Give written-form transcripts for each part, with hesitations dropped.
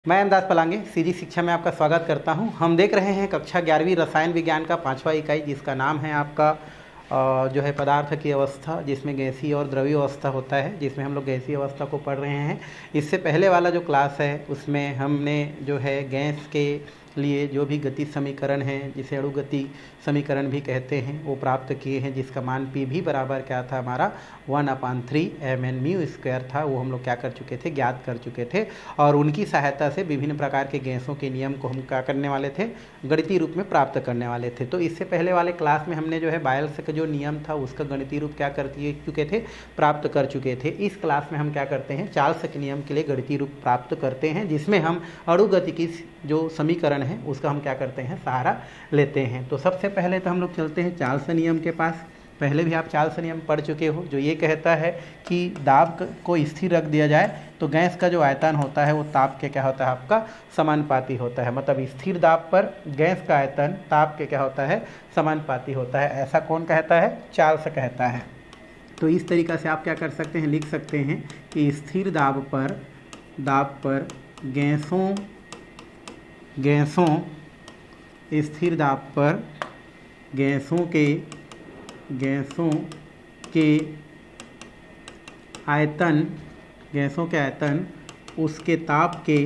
मैं अमदास पलांगे सीजी शिक्षा में आपका स्वागत करता हूं। हम देख रहे हैं कक्षा 11वीं रसायन विज्ञान का 5वां इकाई, जिसका नाम है आपका जो है पदार्थ की अवस्था, जिसमें गैसीय और द्रवीय अवस्था होता है, जिसमें हम लोग गैसीय अवस्था को पढ़ रहे हैं। इससे पहले वाला जो क्लास है उसमें हमने जो है गैस के लिए जो भी गति समीकरण है, जिसे अणुगति समीकरण भी कहते हैं, वो प्राप्त किए हैं, जिसका मान पी भी बराबर क्या था हमारा 1/3 mn म्यू स्क्वायर था। वो हम लोग क्या कर चुके थे, ज्ञात कर चुके थे। और उनकी सहायता से विभिन्न प्रकार के गैसों के नियम को हम क्या करने वाले थे, गणितीय रूप में प्राप्त करने वाले थे। तो इससे पहले वाले क्लास में हमने जो है बायल्स का जो नियम था उसका गणितीय रूप क्या कर चुके थे, प्राप्त कर चुके थे। इस क्लास में हम क्या करते हैं, चार्ल्स के नियम के लिए गणितीय रूप प्राप्त करते हैं, जिसमें हम अणुगति की जो समीकरण है उसका हम क्या करते हैं, सहारा लेते हैं। तो सबसे पहले तो हम लोग चलते हैं चार्ल्स नियम के पास। पहले भी आप चार्ल्स नियम पढ़ चुके हो, जो ये कहता है कि दाब को स्थिर रख दिया जाए तो गैस का जो आयतन होता है वो ताप के क्या होता है, आपका समानुपाती होता है। मतलब स्थिर दाब पर गैस का आयतन ताप के क्या होता है, समानुपाती होता है। ऐसा कौन कहता है, चार्ल्स कहता है। तो इस तरीक़ा से आप क्या कर सकते हैं, लिख सकते हैं कि स्थिर दाब पर गैसों स्थिर दाब पर गैसों के आयतन उसके ताप के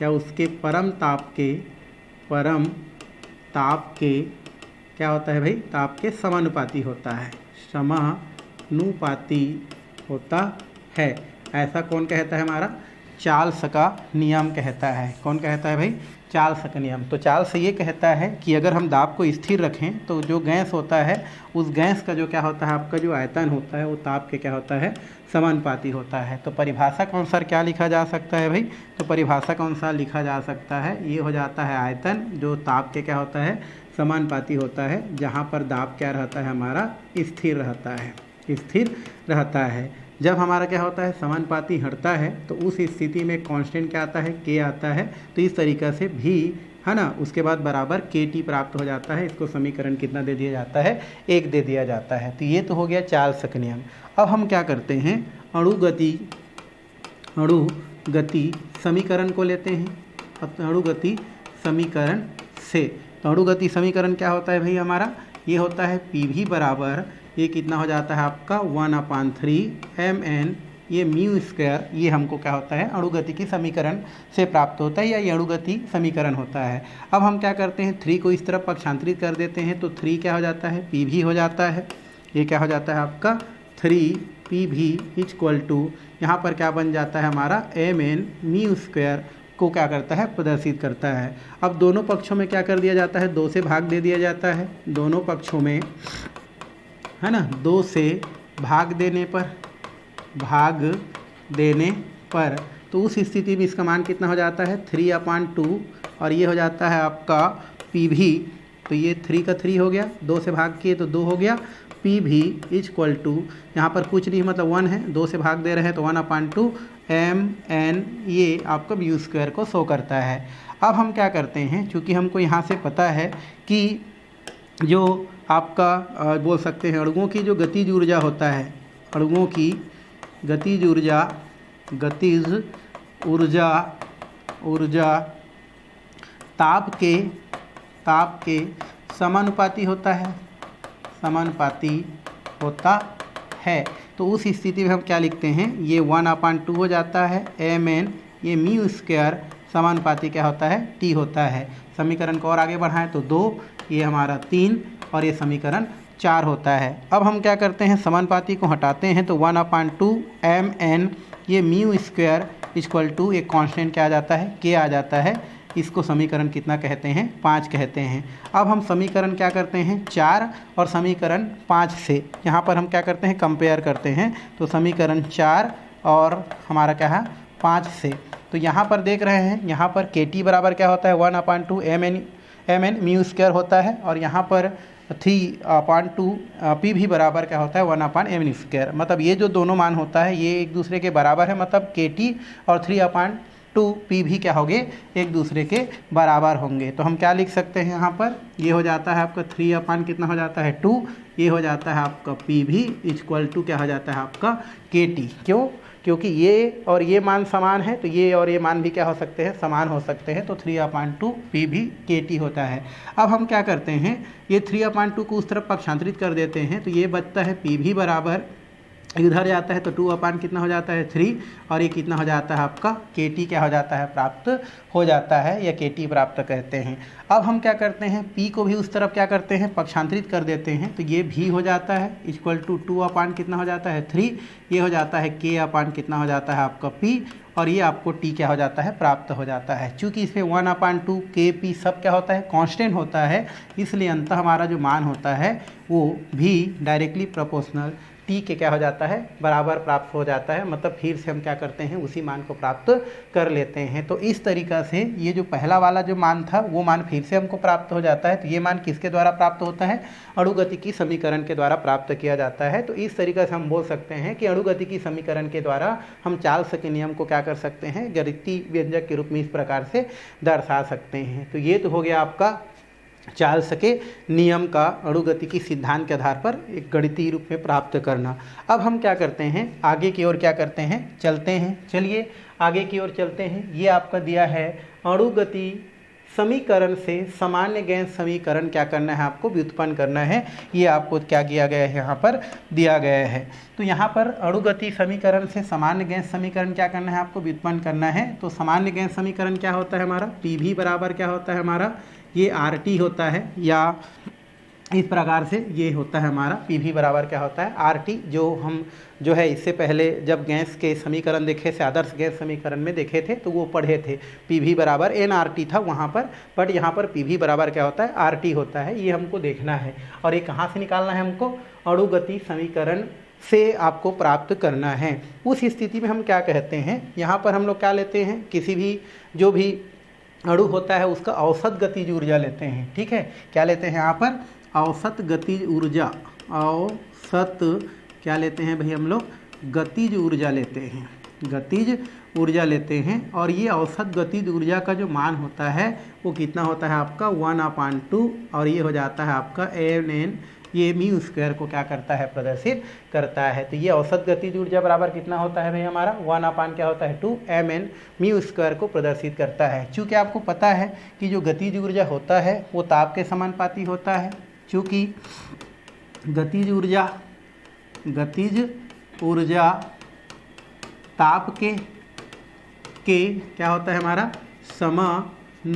या उसके परम ताप के क्या होता है भाई, ताप के समानुपाती होता है, समानुपाती होता है। ऐसा कौन कहता है, हमारा चार्ल्स का नियम कहता है। कौन कहता है भाई, चार्ल्स का नियम। तो चार्ल्स ये कहता है कि अगर हम दाब को स्थिर रखें तो जो गैस होता है उस गैस का जो क्या होता है, आपका जो आयतन होता है वो ताप के क्या होता है, समानुपाती होता है। तो परिभाषा के अनुसार क्या लिखा जा सकता है भाई, तो परिभाषा के अनुसार लिखा जा सकता है, ये हो जाता है आयतन जो ताप के क्या होता है, समानुपाती होता है, जहाँ पर दाब क्या रहता है, हमारा स्थिर रहता है। जब हमारा क्या होता है, समानुपाती हटता है तो उस स्थिति में कांस्टेंट क्या आता है, के आता है। तो इस तरीक़ा से भी है ना, उसके बाद बराबर KT प्राप्त हो जाता है। इसको समीकरण कितना दे दिया जाता है, 1 दे दिया जाता है। तो ये तो हो गया चार्ल्स का नियम। अब हम क्या करते हैं, अणुगति समीकरण को लेते हैं। अणुगति समीकरण से, तो अणुगति समीकरण क्या होता है भाई हमारा, ये होता है PV बराबर, ये कितना हो जाता है आपका 1/3 mn ये म्यू स्क्वायर। ये हमको क्या होता है, अणुगति की समीकरण से प्राप्त होता है, या ये अणुगति समीकरण होता है। अब हम क्या करते हैं, 3 को इस तरफ पक्षांतरित कर देते हैं, तो 3 क्या हो जाता है, PV हो जाता है। ये क्या हो जाता है आपका 3PV इक्वल टू, यहाँ पर क्या बन जाता है हमारा, mn म्यू स्क्वायर को क्या करता है, प्रदर्शित करता है। अब दोनों पक्षों में क्या कर दिया जाता है, 2 से भाग दे दिया जाता है। दोनों पक्षों में है ना, 2 से भाग देने पर तो उस स्थिति में इसका मान कितना हो जाता है, 3/2, और ये हो जाता है आपका PV। तो ये 3 का 3 हो गया, 2 से भाग किए तो 2 हो गया। PV इक्वल टू, यहाँ पर कुछ नहीं मतलब 1 है, 2 से भाग दे रहे हैं तो 1/2 mn, ये आपका म्यू स्क्वायर को शो करता है। अब हम क्या करते हैं, चूँकि हमको यहाँ से पता है कि जो आपका बोल सकते हैं अणुओं की जो गतिज ऊर्जा होता है, अणुओं की गतिज ऊर्जा ताप के समानुपाती होता है। तो उस स्थिति में हम क्या लिखते हैं, ये 1/2 हो जाता है mn, ये म्यू स्क्वायर समानुपाती क्या होता है, T होता है। समीकरण को और आगे बढ़ाएं तो 2, ये हमारा 3, और ये समीकरण 4 होता है। अब हम क्या करते हैं, समानुपाती को हटाते हैं तो 1/2 mn ये म्यू स्क्वायर इक्वल टू एक कांस्टेंट क्या आ जाता है, के आ जाता है। इसको समीकरण कितना कहते हैं, 5 कहते हैं। अब हम समीकरण क्या करते हैं, 4 और समीकरण 5 से यहाँ पर हम क्या करते हैं, कंपेयर करते हैं। तो समीकरण 4 और हमारा क्या है, 5 से, तो यहाँ पर देख रहे हैं, यहाँ पर KT बराबर क्या होता है, 1/2 mn म्यू स्क्वायर होता है, और यहाँ पर 3/2 PV बराबर क्या होता है, 1/mn स्क्वायर। मतलब ये जो दोनों मान होता है ये एक दूसरे के बराबर है, मतलब KT और 3/2 PV क्या होंगे, एक दूसरे के बराबर होंगे। तो हम क्या लिख सकते हैं, यहाँ पर ये हो जाता है आपका 3/ कितना हो जाता है 2, ये हो जाता है आपका PV इक्वल टू क्या हो जाता है आपका KT। क्यों, क्योंकि ये और ये मान समान है तो ये और ये मान भी क्या हो सकते हैं, समान हो सकते हैं। तो 3/2 पी भी के टी होता है। अब हम क्या करते हैं, ये 3/2 को उस तरफ पक्षांतरित कर देते हैं तो ये बचता है पी भी बराबर, इधर जाता है तो 2 कितना हो जाता है 3, और ये कितना हो जाता है आपका के टी क्या हो जाता है, प्राप्त हो जाता है, या के टी प्राप्त कहते हैं। अब हम क्या करते हैं, p को भी उस तरफ क्या करते हैं, पक्षांतरित कर देते हैं तो ये भी हो जाता है इक्वल टू 2 कितना हो जाता है 3, ये हो जाता है k कितना हो जाता है आपका p, और ये आपको t क्या हो जाता है, प्राप्त हो जाता है। चूँकि इसमें 1/2 के पी सब क्या होता है, कांस्टेंट होता है, इसलिए अंततः हमारा जो मान होता है वो भी डायरेक्टली प्रोपोर्शनल टी के क्या हो जाता है, बराबर प्राप्त हो जाता है। मतलब फिर से हम क्या करते हैं, उसी मान को प्राप्त कर लेते हैं। तो इस तरीक़ा से ये जो पहला वाला जो मान था वो मान फिर से हमको प्राप्त हो जाता है। तो ये मान किसके द्वारा प्राप्त होता है, अणुगतिकी समीकरण के द्वारा प्राप्त किया जाता है। तो इस तरीक़े से हम बोल सकते हैं कि अणुगतिकी समीकरण के द्वारा हम चार्ल्स के नियम को क्या कर सकते हैं, गणितीय व्यंजक के रूप में इस प्रकार से दर्शा सकते हैं। तो ये तो हो गया आपका चार्ल्स के नियम का अणुगतिकी सिद्धांत के आधार पर एक गणितीय रूप में प्राप्त करना। अब हम क्या करते हैं, आगे की ओर क्या करते हैं, चलते हैं। चलिए आगे की ओर चलते हैं। ये आपका दिया है अणुगति समीकरण से सामान्य गैस समीकरण क्या करना है, आपको व्युत्पन्न करना है। ये आपको क्या किया गया है, यहाँ पर दिया गया है। तो यहाँ पर अणुगति समीकरण से सामान्य गैस समीकरण क्या करना है, आपको व्युत्पन्न करना है। तो सामान्य गैस समीकरण क्या होता है हमारा, पी भी बराबर क्या होता है हमारा, ये आर टी होता है, या इस प्रकार से ये होता है हमारा पी भी बराबर क्या होता है, आर टी। जो हम जो है इससे पहले जब गैस के समीकरण देखे थे, आदर्श गैस समीकरण में देखे थे, तो वो पढ़े थे पी भी बराबर एन आर टी था वहाँ पर, बट यहाँ पर पी भी बराबर क्या होता है, आर टी होता है। ये हमको देखना है, और ये कहाँ से निकालना है हमको, अणुगति समीकरण से आपको प्राप्त करना है। उस स्थिति में हम क्या कहते हैं, यहाँ पर हम लोग क्या लेते हैं, किसी भी जो भी अणु होता है उसका औसत गतिज ऊर्जा लेते हैं। ठीक है, क्या लेते हैं यहाँ पर, औसत गतिज ऊर्जा, औसत क्या लेते हैं भाई हम लोग, गतिज ऊर्जा लेते हैं, गतिज ऊर्जा लेते हैं। और ये औसत गतिज ऊर्जा का जो मान होता है वो कितना होता है आपका 1/2, और ये हो जाता है आपका mn, ये म्यू स्क्वायर को क्या करता है, प्रदर्शित करता है। तो ये औसत गतिज ऊर्जा बराबर कितना होता है भाई हमारा, 1 क्या होता है 2 mn म्यू स्क्वायर को प्रदर्शित करता है। चूँकि आपको पता है कि जो गतिज ऊर्जा होता है वो ताप के समानुपाती होता है। चूँकि गतिज ऊर्जा ताप के क्या होता है हमारा, समानुपाती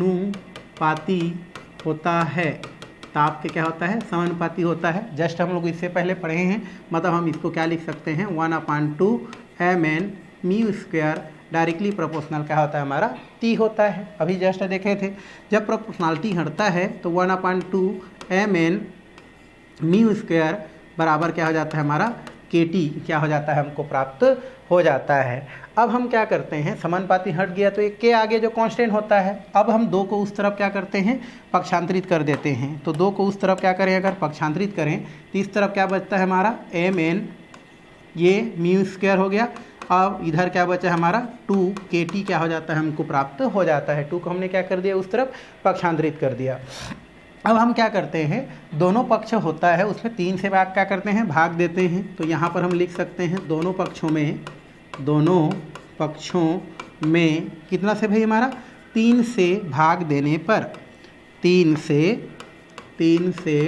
होता है, ताप के क्या होता है, समानुपाती होता है। जस्ट हम लोग इससे पहले पढ़े हैं, मतलब हम इसको क्या लिख सकते हैं, 1/2 mn mu square directly proportional क्या होता है हमारा, टी होता है। अभी जस्ट देखे थे जब प्रोपोर्शनलिटी हटता है तो 1/2 mn म्यू स्क्वायर बराबर क्या हो जाता है हमारा, के टी क्या हो जाता है, हमको प्राप्त हो जाता है। अब हम क्या करते हैं, समानुपाती हट गया तो एक के आगे जो कांस्टेंट होता है, अब हम 2 को उस तरफ क्या करते हैं, पक्षांतरित कर देते हैं। तो 2 को उस तरफ क्या करें, अगर पक्षांतरित करें तो इस तरफ क्या बचता है हमारा, mn, ये म्यू स्क्वायर हो गया। अब इधर क्या बचा हमारा 2 के टी क्या हो जाता है, हमको प्राप्त हो जाता है। 2 को हमने क्या कर दिया, उस तरफ पक्षांतरित कर दिया। अब हम क्या करते हैं, दोनों पक्ष होता है उसमें 3 से भाग क्या करते हैं, भाग देते हैं। तो यहाँ पर हम लिख सकते हैं दोनों पक्षों में कितना से भाई हमारा, 3 से भाग देने पर, 3 से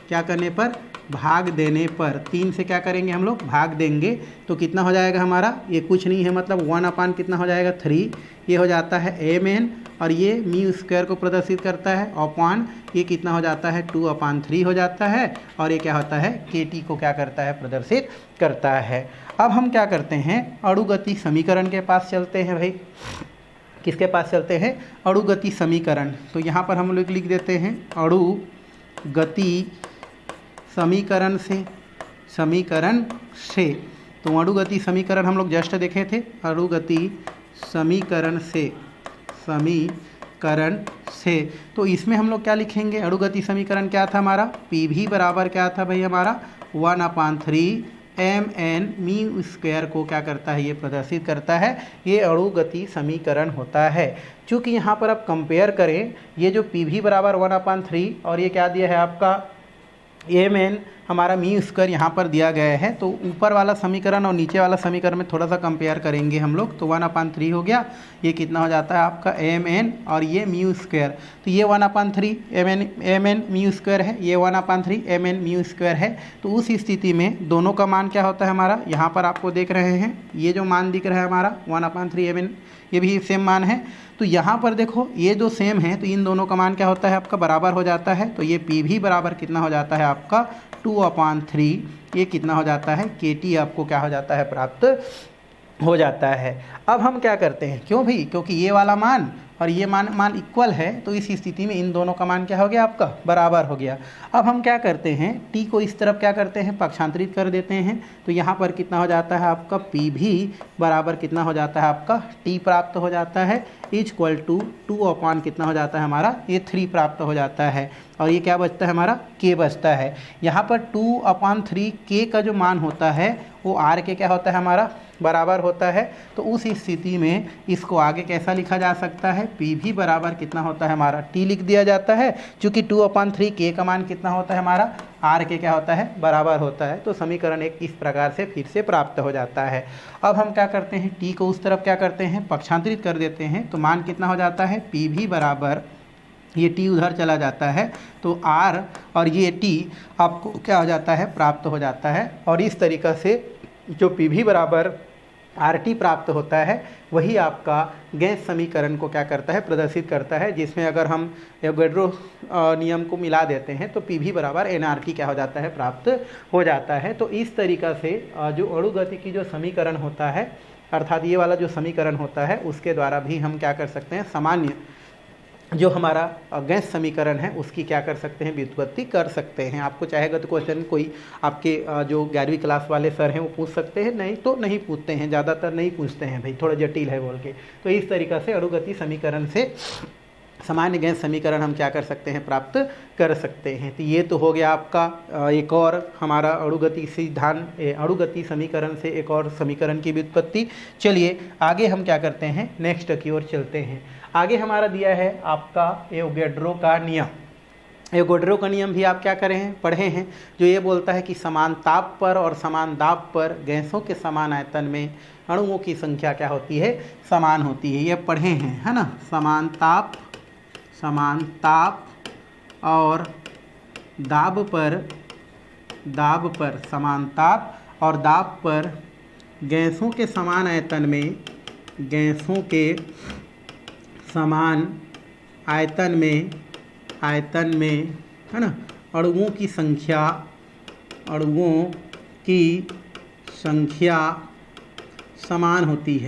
क्या करने पर, भाग देने पर, 3 से क्या करेंगे हम लोग, भाग देंगे तो कितना हो जाएगा हमारा, ये कुछ नहीं है, मतलब 1 कितना हो जाएगा 3, ये हो जाता है mn, और ये म्यू स्क्वायर को प्रदर्शित करता है, अपॉन ये कितना हो जाता है 2/3 हो जाता है, और ये क्या होता है, के टी को क्या करता है, प्रदर्शित करता है। अब हम क्या करते हैं, अणुगति समीकरण के पास चलते हैं भाई। किसके पास चलते हैं, अणुगति समीकरण। तो यहाँ पर हम लोग लिख देते हैं अणुगति समीकरण से। तो अणुगति समीकरण हम लोग जस्ट देखे थे, अणुगति समीकरण से। तो इसमें हम लोग क्या लिखेंगे, अणुगति समीकरण क्या था हमारा, पी भी बराबर क्या था भाई हमारा, 1/3 mn म्यू स्क्वायर को क्या करता है, ये प्रदर्शित करता है। ये अणुगति समीकरण होता है। चूँकि यहाँ पर आप कंपेयर करें, ये जो पी भी बराबर 1/3 और ये क्या दिया है आपका एम हमारा म्यू स्क्वायर यहाँ पर दिया गया है। तो ऊपर वाला समीकरण और नीचे वाला समीकरण में थोड़ा सा कंपेयर करेंगे हम लोग। तो 1/3 हो गया, ये कितना हो जाता है आपका एम और ये म्यू स्क्वायर। तो ये 1/3 एम एन म्यू स्क्वायर है, ये 1/3 एम एन म्यू स्क्वायर है। तो उस स्थिति में दोनों का मान क्या होता है हमारा, यहाँ पर आपको देख रहे हैं ये जो मान दिख रहा है हमारा 1/3 एम एन, ये भी सेम मान है। तो यहाँ पर देखो ये जो सेम है तो इन दोनों का मान क्या होता है आपका बराबर हो जाता है। तो ये पी भी बराबर कितना हो जाता है आपका 2/3, ये कितना हो जाता है के टी आपको क्या हो जाता है प्राप्त हो जाता है। अब हम क्या करते हैं, क्यों भाई, क्योंकि ये वाला मान और ये मान इक्वल है, तो इस स्थिति में इन दोनों का मान क्या हो गया आपका बराबर हो गया। अब हम क्या करते हैं, t को इस तरफ क्या करते हैं पक्षांतरित कर देते हैं। तो यहाँ पर कितना हो जाता है आपका p भी बराबर कितना हो जाता है आपका t प्राप्त हो जाता है, इक्वल टू 2 कितना हो जाता है हमारा ये 3 प्राप्त हो जाता है। और ये क्या बचता है हमारा k बचता है। यहाँ पर 2/3 k का जो मान होता है वो r के क्या होता है हमारा बराबर होता है। तो उस स्थिति में इसको आगे कैसा लिखा जा सकता है, p भी बराबर कितना होता है हमारा t लिख दिया जाता है, क्योंकि 2/3 k का मान कितना होता है हमारा r के क्या होता है बराबर होता है। तो समीकरण एक इस प्रकार से फिर से प्राप्त हो जाता है। अब हम क्या करते हैं, t को उस तरफ क्या करते हैं पक्षांतरित कर देते हैं। तो मान कितना हो जाता है p भी बराबर, ये t उधर चला जाता है तो r और ये t आपको क्या हो जाता है प्राप्त हो जाता है। और इस तरीक़ा से जो p भी बराबर RT प्राप्त होता है वही आपका गैस समीकरण को क्या करता है प्रदर्शित करता है, जिसमें अगर हम एवोगैड्रो नियम को मिला देते हैं तो P भी बराबर nRT क्या हो जाता है प्राप्त हो जाता है। तो इस तरीक़ा से जो अणु गति की जो समीकरण होता है, अर्थात ये वाला जो समीकरण होता है उसके द्वारा भी हम क्या कर सकते हैं सामान्य जो हमारा गैस समीकरण है उसकी क्या कर सकते हैं व्युत्पत्ति कर सकते हैं। आपको चाहेगा तो क्वेश्चन कोई आपके जो 11वीं क्लास वाले सर हैं वो पूछ सकते हैं, नहीं तो नहीं पूछते हैं, ज़्यादातर नहीं पूछते हैं भाई थोड़ा जटिल है बोल के। तो इस तरीक़ा से अणुगति समीकरण से सामान्य गैस समीकरण हम क्या कर सकते हैं प्राप्त कर सकते हैं। तो ये तो हो गया आपका एक और हमारा अणुगति सिद्धांत, अणुगति समीकरण से एक और समीकरण की व्युत्पत्ति। चलिए आगे हम क्या करते हैं नेक्स्ट की ओर चलते हैं। आगे हमारा दिया है आपका एवोगैड्रो का नियम। एवोगैड्रो का नियम भी आप क्या करें हैं पढ़े हैं, जो ये बोलता है कि समान ताप पर और समान दाब पर गैसों के समान आयतन में अणुओं की संख्या क्या होती है समान होती है। ये पढ़े हैं है ना, समान ताप और दाब पर समान ताप और दाब पर गैसों के समान आयतन में समान आयतन में है ना अणुओं की संख्या समान होती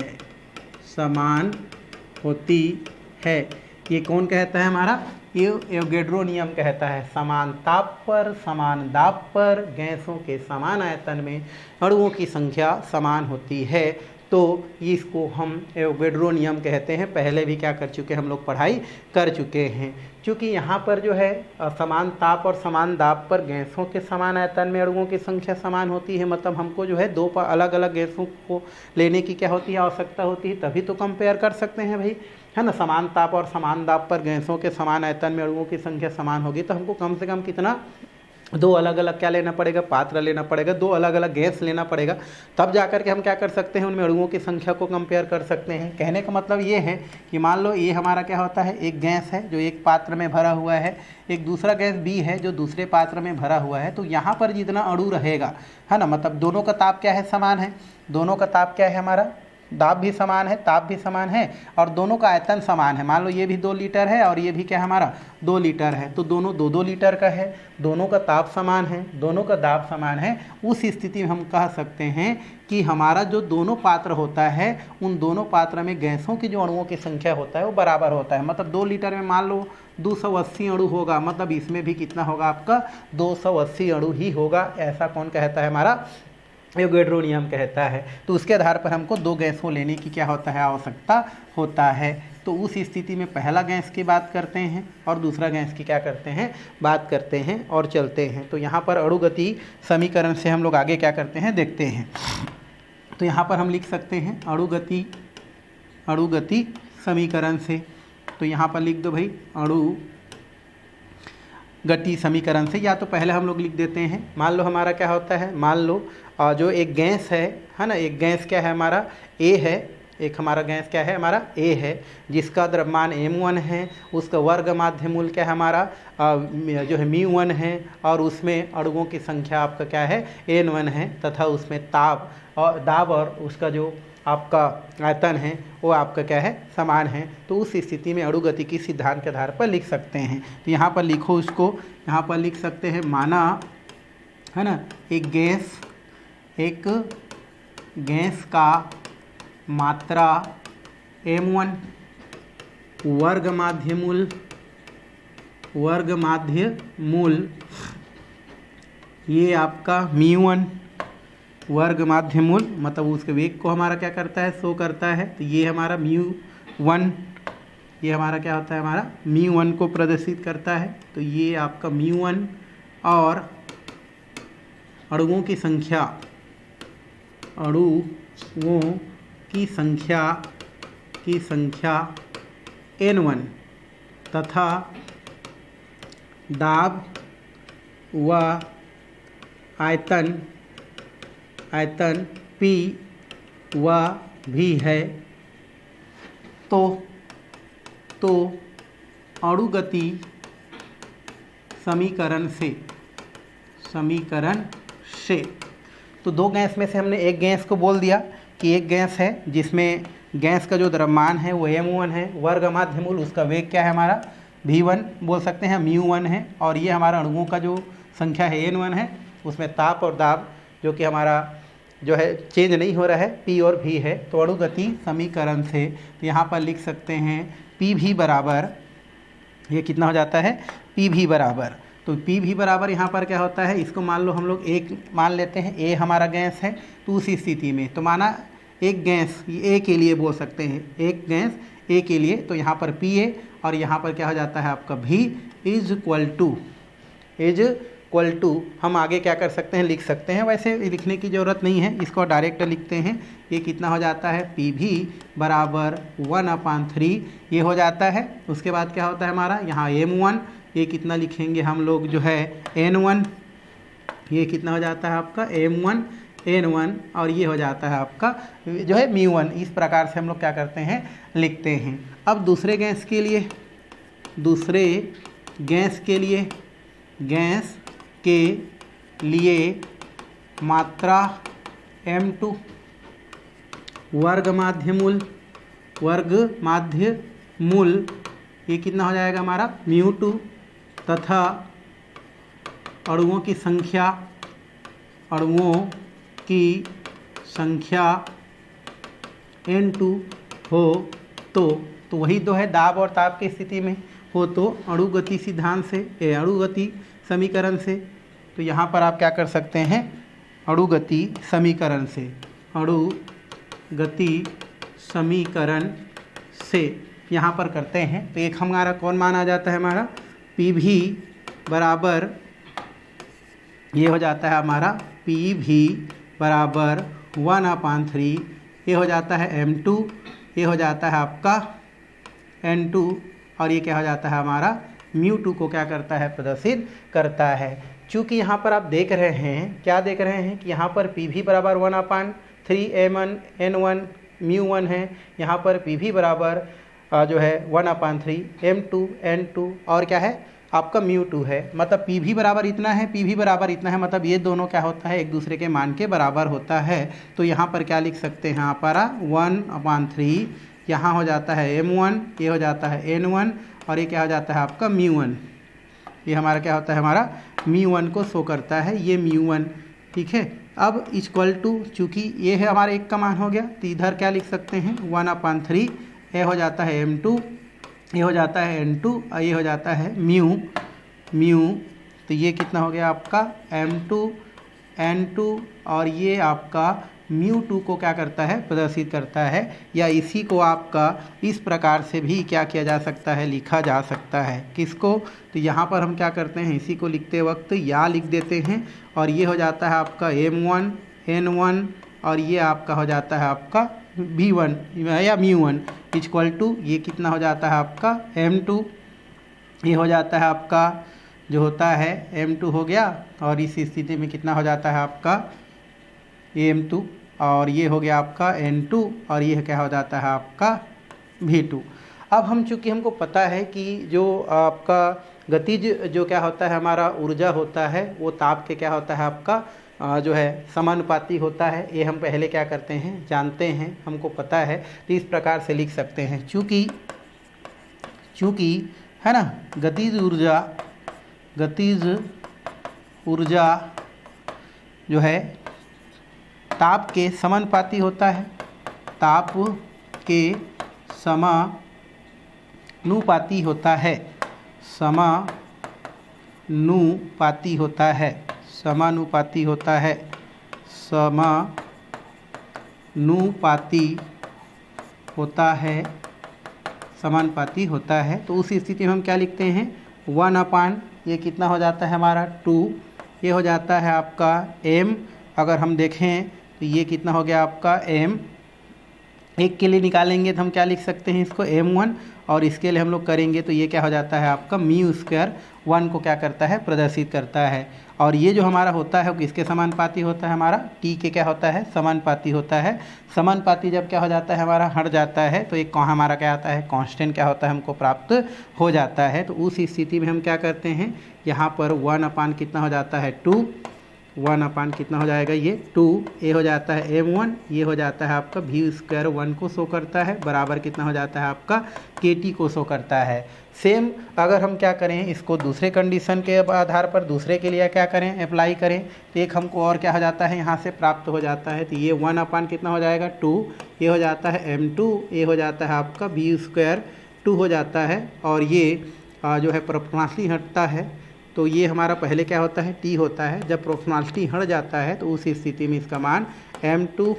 है। ये कौन कहता है हमारा, ये एवोगैड्रो नियम कहता है। समान ताप पर समान दाब पर गैसों के समान आयतन में अणुओं की संख्या समान होती है। तो इसको हम एवोगैड्रो नियम कहते हैं। पहले भी क्या कर चुके हैं हम लोग पढ़ाई कर चुके हैं। क्योंकि यहाँ पर जो है समान ताप और समान दाब पर गैसों के समान आयतन में अणुओं की संख्या समान होती है, मतलब हमको जो है दो अलग अलग गैसों को लेने की क्या होती है आवश्यकता होती है, तभी तो कंपेयर कर सकते हैं भाई है ना। समान ताप और समान दाब पर गैसों के समान आयतन में अणुओं की संख्या समान होगी तो हमको कम से कम कितना दो अलग अलग क्या लेना पड़ेगा पात्र लेना पड़ेगा, दो अलग अलग गैस लेना पड़ेगा, तब जाकर के हम क्या कर सकते हैं उनमें अणुओं की संख्या को कंपेयर कर सकते हैं। कहने का मतलब ये है कि मान लो ये हमारा क्या होता है एक गैस है जो एक पात्र में भरा हुआ है, एक दूसरा गैस बी है जो दूसरे पात्र में भरा हुआ है। तो यहाँ पर जितना अणु रहेगा है ना, मतलब दोनों का ताप क्या है समान है, दोनों का ताप क्या है हमारा दाब भी समान है ताप भी समान है और दोनों का आयतन समान है। मान लो ये भी 2 लीटर है और ये भी क्या हमारा 2 लीटर है, तो दोनों 2-2 लीटर का है, दोनों का ताप समान है, दोनों का दाब समान है। उस स्थिति में हम कह सकते हैं कि हमारा जो दोनों पात्र होता है उन दोनों पात्र में गैसों की जो अणुओं की संख्या होता है वो बराबर होता है। मतलब 2 लीटर में मान लो 280 अणु होगा, मतलब इसमें भी कितना होगा आपका 280 अणु ही होगा। ऐसा कौन कहता है हमारा एवोगैड्रो नियम कहता है। तो उसके आधार पर हमको 2 गैसों लेने की क्या होता है आवश्यकता होता है। तो उस स्थिति में पहला गैस की बात करते हैं और दूसरा गैस की क्या करते हैं बात करते हैं और चलते हैं। तो यहाँ पर अणुगति समीकरण से हम लोग आगे क्या करते हैं देखते हैं। तो यहाँ पर हम लिख सकते हैं अणुगति समीकरण से। तो यहाँ पर लिख दो भाई गति समीकरण से। या तो पहले हम लोग लिख देते हैं, मान लो हमारा क्या होता है, मान लो जो एक गैस है ना, एक गैस क्या है हमारा ए है, एक हमारा गैस क्या है हमारा ए है, जिसका द्रव्यमान m1 है, उसका वर्ग माध्य मूल क्या है हमारा जो है μ1 है, और उसमें अणुओं की संख्या आपका क्या है n1 है, तथा उसमें ताप और दाब और उसका जो आपका आयतन है वो आपका क्या है समान है। तो उस स्थिति में अणुगतिकी सिद्धांत के आधार पर लिख सकते हैं। तो यहाँ पर लिखो इसको, यहाँ पर लिख सकते हैं, माना है ना एक गैस का मात्रा m1 वर्ग माध्य मूल ये आपका μ1 वर्ग माध्य मूल, मतलब उसके वेग को हमारा क्या करता है शो करता है। तो ये हमारा μ1, ये हमारा क्या होता है हमारा μ1 को प्रदर्शित करता है। तो ये आपका μ1 और अणुओं की संख्या n1 तथा दाब व आयतन P व भी है। तो अणुगति समीकरण से तो दो गैस में से हमने एक गैस को बोल दिया कि एक गैस है जिसमें गैस का जो द्रव्यमान है वो m1 है, वर्ग माध्य मूल उसका वेग क्या है हमारा v1 बोल सकते हैं, μ1 है, और ये हमारा अणुओं का जो संख्या है n1 है, उसमें ताप और दाब जो कि हमारा जो है चेंज नहीं हो रहा है, P और V है। तो अणुगति समीकरण से तो यहाँ पर लिख सकते हैं PV बराबर, ये कितना हो जाता है PV बराबर, तो PV बराबर यहाँ पर क्या होता है, इसको मान लो हम लोग एक मान लेते हैं, A हमारा गैस है। तो उस स्थिति में तो माना एक गैस A के लिए बोल सकते हैं, एक गैस A के लिए, तो यहाँ पर PA और यहाँ पर क्या हो जाता है आपका V इज इक्वल टू हम आगे क्या कर सकते हैं लिख सकते हैं, वैसे लिखने की ज़रूरत नहीं है, इसको डायरेक्ट लिखते हैं। ये कितना हो जाता है PV बराबर 1/3 ये हो जाता है। उसके बाद क्या होता है हमारा यहाँ m1, ये कितना लिखेंगे हम लोग जो है n1, ये कितना हो जाता है आपका m1 n1, और ये हो जाता है आपका जो है μ1। इस प्रकार से हम लोग क्या करते हैं लिखते हैं। अब दूसरे गैस के लिए मात्रा m2 वर्ग माध्य मूल ये कितना हो जाएगा हमारा μ2 तथा अणुओं की संख्या n2 हो तो वही तो है दाब और ताप की स्थिति में हो तो अणुगति सिद्धांत से अणुगति समीकरण से। तो यहाँ पर आप क्या कर सकते हैं अणुगति समीकरण से यहाँ पर करते हैं। तो एक हमारा कौन मान आ जाता है हमारा PV बराबर, ये हो जाता है हमारा PV बराबर 1/3, ये हो जाता है m2, ये हो जाता है आपका n2, और ये क्या हो जाता है हमारा μ2 को क्या करता है प्रदर्शित करता है। चूँकि यहाँ पर आप देख रहे हैं क्या देख रहे हैं कि यहाँ पर PV बराबर 1/3 m1 n1 μ1 है, यहाँ पर PV बराबर जो है 1/3 m2 n2 और क्या है आपका μ2 है। मतलब PV बराबर इतना है, PV बराबर इतना है, मतलब ये दोनों क्या होता है एक दूसरे के मान के बराबर होता है। तो यहाँ पर क्या लिख सकते हैं, यहाँ पर 1/3 यहाँ हो जाता है m1, ये हो जाता है n1, और ये क्या हो जाता है आपका μ1, ये हमारा क्या होता है हमारा μ1 को शो करता है, ये μ1 ठीक है। अब इक्वल टू चूँकि ये है हमारा एक का मान हो गया, तो इधर क्या लिख सकते हैं 1/3, ये हो जाता है m2, ये हो जाता है n2, और ये हो जाता है म्यू। तो ये कितना हो गया आपका m2 n2, और ये आपका μ2 को क्या करता है प्रदर्शित करता है। या इसी को आपका इस प्रकार से भी क्या किया जा सकता है लिखा जा सकता है, किसको, तो यहाँ पर हम क्या करते हैं इसी को लिखते वक्त या लिख देते हैं, और ये हो जाता है आपका m1 n1, और ये आपका हो जाता है आपका v1 या μ1 इक्वल टू ये कितना हो जाता है आपका m2, ये हो जाता है आपका जो होता है m2 हो गया, और इस स्थिति में कितना हो जाता है आपका m2, और ये हो गया आपका n2, और ये क्या हो जाता है आपका v2। अब हम चूँकि हमको पता है कि जो आपका गतिज जो क्या होता है हमारा ऊर्जा होता है वो ताप के क्या होता है आपका जो है समानुपाती होता है। ये हम पहले क्या करते हैं जानते हैं, हमको पता है, तो इस प्रकार से लिख सकते हैं। चूँकि है ना गतिज ऊर्जा जो है ताप के समानुपाती होता है, ताप के समानुपाती होता है, समानुपाती होता है, समानुपाती होता है, समानुपाती होता है, समानुपाती होता है। तो उस स्थिति में हम क्या लिखते हैं 1/, ये कितना हो जाता है हमारा 2, ये हो जाता है आपका m। अगर हम देखें तो ये कितना हो गया आपका m, एक के लिए निकालेंगे तो हम क्या लिख सकते हैं इसको m1, और इसके लिए हम लोग करेंगे तो ये क्या हो जाता है आपका μ², 1 को क्या करता है प्रदर्शित करता है। और ये जो हमारा होता है वो किसके समानुपाती होता है, हमारा t के क्या होता है समानुपाती होता है। समानुपाती जब क्या हो जाता है हमारा हट जाता है तो एक हमारा क्या आता है कांस्टेंट क्या होता है हमको प्राप्त हो जाता है। तो उस स्थिति में हम क्या करते हैं यहाँ पर 1/, कितना हो जाता है 2, 1/, कितना हो जाएगा ये 2, ये हो जाता है m1, ये हो जाता है आपका v², 1 को शो करता है, बराबर कितना हो जाता है आपका kT को शो करता है। सेम अगर हम क्या करें इसको दूसरे कंडीशन के आधार पर दूसरे के लिए क्या करें अप्लाई करें तो एक हमको और क्या हो जाता है यहाँ से प्राप्त हो जाता है। तो ये 1/, कितना हो जाएगा 2, ये हो जाता है m2, ये हो जाता है आपका v², 2 हो जाता है, और ये जो है प्रोपोर्शनली हटता है। तो ये हमारा पहले क्या होता है t होता है, जब प्रोपोर्शनलिटी हट जाता है तो उस स्थिति में इसका मान m2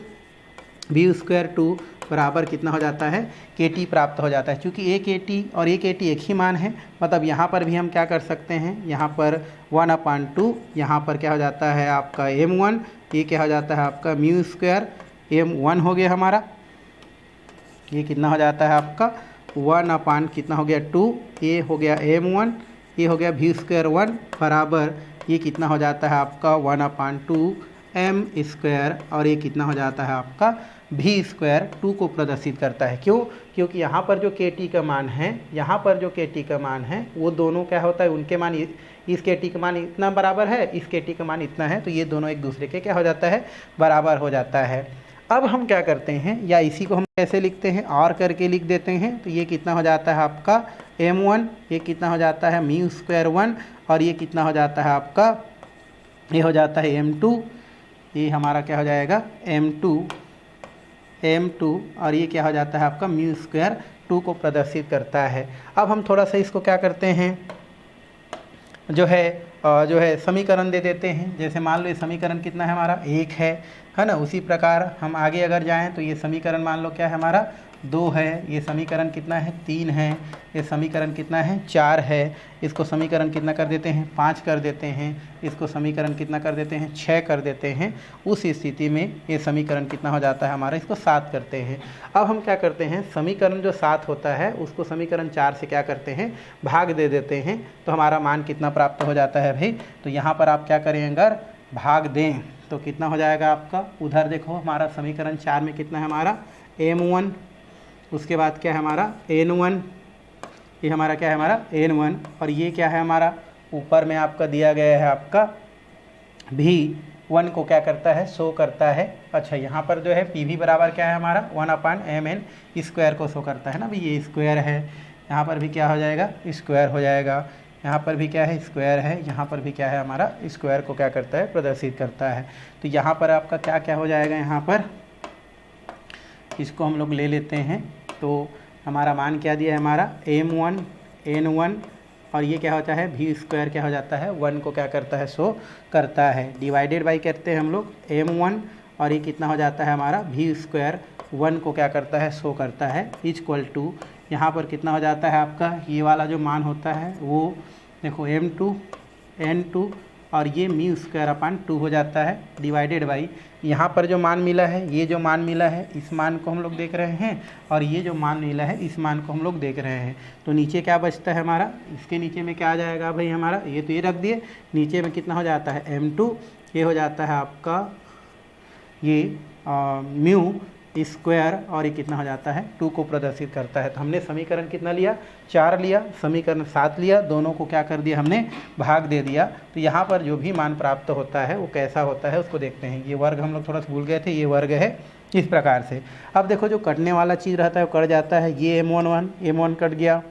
v² 2 बराबर कितना हो जाता है kT प्राप्त हो जाता है। चूँकि a kT और a kT एक ही मान है, मतलब यहाँ पर भी हम क्या कर सकते हैं, यहाँ पर 1/2, यहाँ पर क्या हो जाता है आपका m1, ये क्या हो जाता है आपका μ², m1 हो गया हमारा, ये कितना हो जाता है आपका 1/, कितना हो गया 2, ये हो गया m1, ये हो गया v² 1 बराबर ये कितना हो जाता है आपका 1/2 m², और ये कितना हो जाता है आपका v² 2 को प्रदर्शित करता है। क्यों? क्योंकि यहाँ पर जो kT का मान है, यहाँ पर जो kT का मान है वो दोनों क्या होता है उनके मान इस kT का मान इतना बराबर है, इस kT का मान इतना है, तो ये दोनों एक दूसरे के क्या हो जाता है बराबर हो जाता है। अब हम क्या करते हैं, या इसी को हम कैसे लिखते हैं और करके लिख देते हैं। तो ये कितना हो जाता है आपका m1, ये कितना हो जाता है μ² 1, और ये कितना हो जाता है आपका, ये हो जाता है m2, ये हमारा क्या हो जाएगा m2, और ये क्या हो जाता है आपका μ² 2 को प्रदर्शित करता है। अब हम थोड़ा सा इसको क्या करते हैं जो है समीकरण दे देते हैं। जैसे मान लो ये समीकरण कितना है हमारा 1 है ना। उसी प्रकार हम आगे अगर जाएं तो ये समीकरण मान लो क्या है हमारा 2 है, ये समीकरण कितना है 3 है, ये समीकरण कितना है 4 है, इसको समीकरण कितना कर देते हैं 5 कर देते हैं, इसको समीकरण कितना कर देते हैं 6 कर देते हैं। उस स्थिति में ये समीकरण कितना हो जाता है हमारा, इसको 7 करते हैं। अब हम क्या करते हैं, समीकरण जो 7 होता है उसको समीकरण 4 से क्या करते हैं भाग दे देते हैं, तो हमारा मान कितना प्राप्त हो जाता है भाई। तो यहाँ पर आप क्या करें, अगर भाग दें तो कितना हो जाएगा आपका, उधर देखो हमारा समीकरण 4 में कितना है हमारा m1, उसके बाद क्या है हमारा n1, ये हमारा क्या है हमारा n1, और ये क्या है हमारा ऊपर में आपका दिया गया है आपका v1 को क्या करता है शो करता है। अच्छा यहाँ पर जो है pv बराबर क्या है हमारा 1/mn² को शो करता है ना भाई, ये स्क्वायर है, यहाँ पर भी क्या हो जाएगा स्क्वायर हो जाएगा, यहाँ पर भी क्या है स्क्वायर है, यहाँ पर भी क्या है हमारा स्क्वायर को क्या करता है प्रदर्शित करता है। तो यहाँ पर आपका क्या क्या हो जाएगा, यहाँ पर इसको हम लोग ले लेते हैं। तो हमारा मान क्या दिया है हमारा m1 n1, और ये क्या होता है v² क्या हो जाता है 1 को क्या करता है शो करता है, डिवाइडेड बाई करते हैं हम लोग m1, और ये कितना हो जाता है हमारा v² 1 को क्या करता है शो करता है, इक्वल टू यहाँ पर कितना हो जाता है आपका ये वाला जो मान होता है वो देखो m2 n2 और ये म्यू स्क्वायर अपान 2 हो जाता है डिवाइडेड बाई यहाँ पर जो मान मिला है, ये जो मान मिला है इस मान को हम लोग देख रहे हैं, और ये जो मान मिला है इस मान को हम लोग देख रहे हैं। तो नीचे क्या बचता है हमारा, इसके नीचे में क्या आ जाएगा भाई हमारा, ये तो ये रख दिए, नीचे में कितना हो जाता है m2, ये हो जाता है आपका ये म्यू स्क्वायर, और ये कितना हो जाता है 2 को प्रदर्शित करता है। तो हमने समीकरण कितना लिया, 4 लिया, समीकरण 7 लिया, दोनों को क्या कर दिया हमने, भाग दे दिया। तो यहाँ पर जो भी मान प्राप्त होता है वो कैसा होता है उसको देखते हैं। ये वर्ग हम लोग थोड़ा सा भूल गए थे, ये वर्ग है इस प्रकार से। अब देखो जो कटने वाला चीज़ रहता है वो कट जाता है, ये m1 कट गया,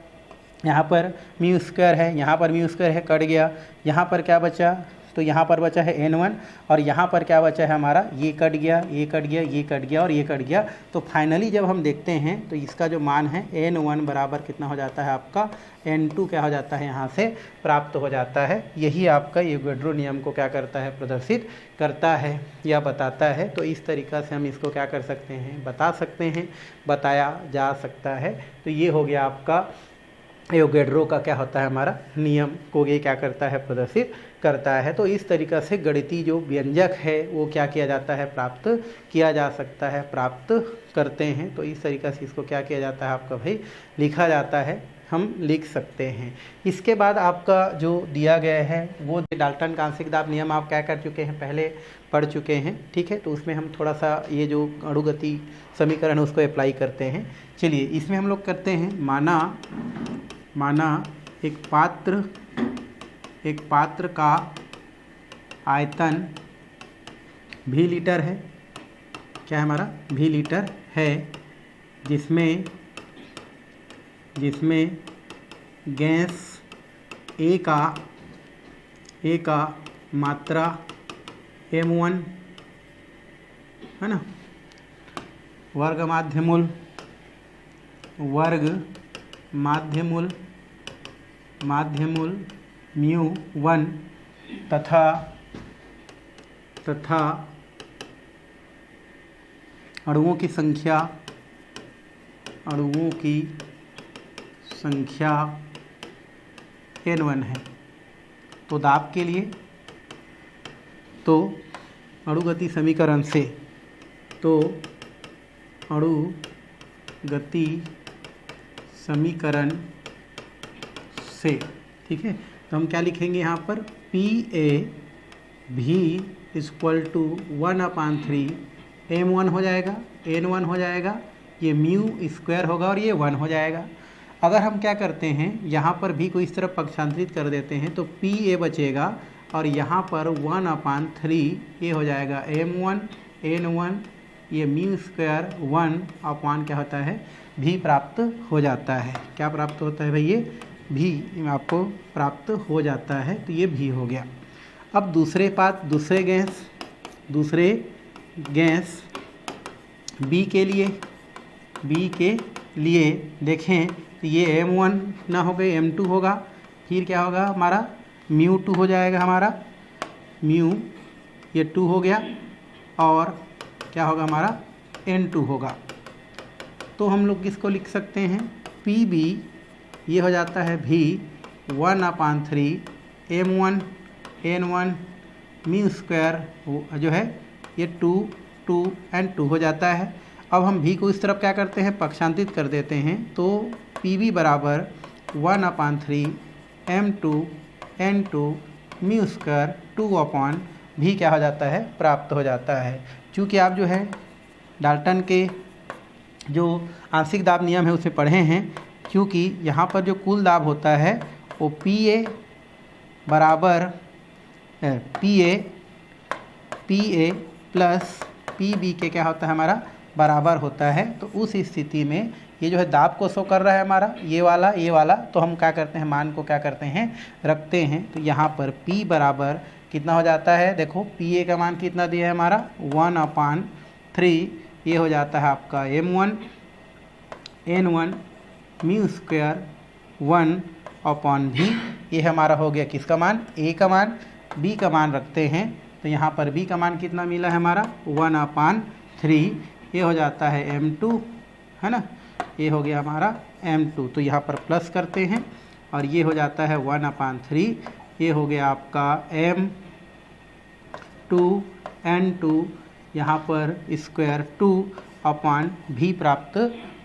यहाँ पर म्यू स्क्वायर है, यहाँ पर म्यू स्क्वायर है, कट गया। यहाँ पर क्या बचा, तो यहाँ पर बचा है n1, और यहाँ पर क्या बचा है हमारा, ये कट गया, ये कट गया, ये कट गया और ये कट गया। तो फाइनली जब हम देखते हैं तो इसका जो मान है n1 बराबर कितना हो जाता है आपका, n2 क्या हो जाता है यहाँ से प्राप्त हो जाता है। यही आपका एवोगैड्रो नियम को क्या करता है, प्रदर्शित करता है या बताता है। तो इस तरीक़ा से हम इसको क्या कर सकते हैं, बता सकते हैं, बताया जा सकता है। तो ये हो गया आपका एवोगैड्रो का क्या होता है हमारा नियम को ये क्या करता है, प्रदर्शित करता है। तो इस तरीक़ा से गणितीय जो व्यंजक है वो क्या किया जाता है, प्राप्त किया जा सकता है, प्राप्त करते हैं। तो इस तरीक़ा से इसको क्या किया जाता है आपका भाई, लिखा जाता है, हम लिख सकते हैं। इसके बाद आपका जो दिया गया है वो डाल्टन का आंशिक दाब नियम आप क्या कर चुके हैं, पहले पढ़ चुके हैं, ठीक है। तो उसमें हम थोड़ा सा ये जो अणुगति समीकरण है उसको अप्लाई करते हैं। चलिए इसमें हम लोग करते हैं, माना एक पात्र का आयतन भी लीटर है, क्या है हमारा, भी लीटर है, जिसमें गैस ए का मात्रा m1 है ना, वर्ग माध्यमूल μ1 तथा अणुओं की संख्या n1 है। तो दाब के लिए, तो अणुगति समीकरण से, ठीक है। तो हम क्या लिखेंगे यहाँ पर, PA भी इक्वल टू 1/3 m1 हो जाएगा, n1 हो जाएगा, ये म्यू स्क्वायर होगा और ये 1 हो जाएगा। अगर हम क्या करते हैं, यहाँ पर भी को इस तरफ पक्षांतरित कर देते हैं तो PA बचेगा, और यहाँ पर 1/3 ये हो जाएगा m1 n1, ये म्यू स्क्वायर 1 क्या होता है, भी प्राप्त हो जाता है। क्या प्राप्त होता है भाई, ये भी आपको प्राप्त हो जाता है। तो ये भी हो गया। अब दूसरे गैस बी के लिए देखें तो ये m1 ना हो गए, m2 होगा, फिर क्या होगा हमारा, μ2 हो जाएगा हमारा, ये 2 हो गया, और क्या होगा हमारा, n2 होगा। तो हम लोग किसको लिख सकते हैं, PB ये हो जाता है भी 1/3 m1 n1 म्यू स्क्वायर जो है ये 2 and 2 हो जाता है। अब हम भी को इस तरफ क्या करते हैं, पक्षांतरित कर देते हैं। तो PB बराबर 1/3 m2 n2 म्यू स्क्वायर 2 भी क्या हो जाता है, प्राप्त हो जाता है। चूँकि आप जो है डाल्टन के जो आंशिक दाब नियम है उसे पढ़े हैं, क्योंकि यहाँ पर जो कुल दाब होता है वो PA बराबर PA प्लस PB के क्या होता है हमारा, बराबर होता है। तो उस स्थिति में ये जो है दाब को शो कर रहा है हमारा, ये वाला, तो हम क्या करते हैं, मान को क्या करते हैं, रखते हैं। तो यहाँ पर P बराबर कितना हो जाता है, देखो PA का मान कितना दिया है हमारा, 1/3, ये हो जाता है आपका m1 n1 mu square 1/v। ये हमारा हो गया किसका मान, A का मान। B का मान रखते हैं, तो यहाँ पर B का मान कितना मिला है हमारा, 1/3, ये हो जाता है m2 है ना, ये हो गया हमारा m2। तो यहाँ पर प्लस करते हैं और ये हो जाता है 1/3, ये हो गया आपका 2n2 यहाँ पर स्क्वायर 2 अपॉन भी प्राप्त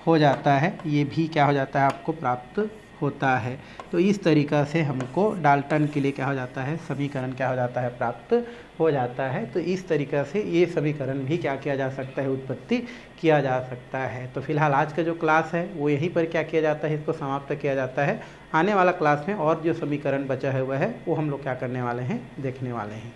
हो जाता है। ये भी क्या हो जाता है आपको प्राप्त होता है। तो इस तरीक़ा से हमको डाल्टन के लिए क्या हो जाता है, समीकरण क्या हो जाता है, प्राप्त हो जाता है। तो इस तरीक़ा से ये समीकरण भी क्या किया जा सकता है, उत्पत्ति किया जा सकता है। तो फिलहाल आज का जो क्लास है वो यहीं पर क्या किया जाता है, इसको समाप्त किया जाता है। आने वाला क्लास में और जो समीकरण बचा हुआ है वो हम लोग क्या करने वाले हैं, देखने वाले हैं।